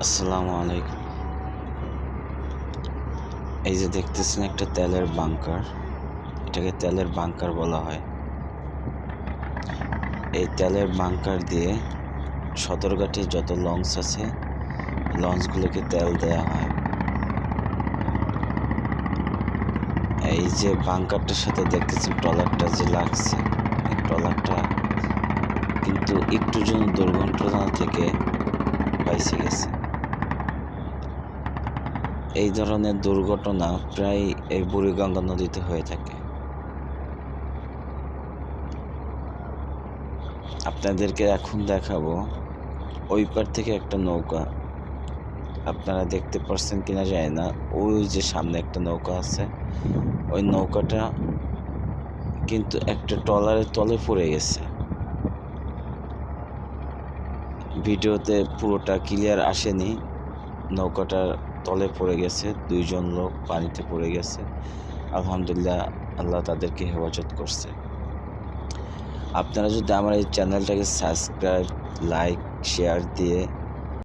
আসসালামু আলাইকুম। এই যে দেখতেছেন একটা তেলের বাংকার, এটাকে তেলের বাংকার বলা হয়। এই তেলের বাংকার দিয়ে সদরঘাটে যত লঞ্চ আছে, লঞ্চগুলোকে তেল দেয়া হয়। এই যে বাংকারটার সাথে দেখতেছেন ট্রলারটা যে লাগছে, এই ট্রলারটা কিন্তু একটুর জন্য দুর্ঘটনা থেকে বাইচে গেছে। এই ধরনের দুর্ঘটনা প্রায় এই বুড়িগঙ্গা নদীতে হয়ে থাকে। আপনাদেরকে এখন দেখাবো ওই পার থেকে একটা নৌকা, আপনারা দেখতে পারছেন কিনা জানি না। ওই যে সামনে একটা নৌকা আছে, ওই নৌকাটা কিন্তু একটা ট্রলারের তলে পড়ে গেছে। ভিডিওতে পুরোটা ক্লিয়ার আসেনি। নৌকাটার তলে পড়ে গেছে, ২ জন লোক পানিতে পড়ে গেছে। আলহামদুলিল্লাহ, আল্লাহ তাদেরকে হেফাজত করছে। আপনারা যদি আমার এই চ্যানেলটাকে সাবস্ক্রাইব, লাইক, শেয়ার দিয়ে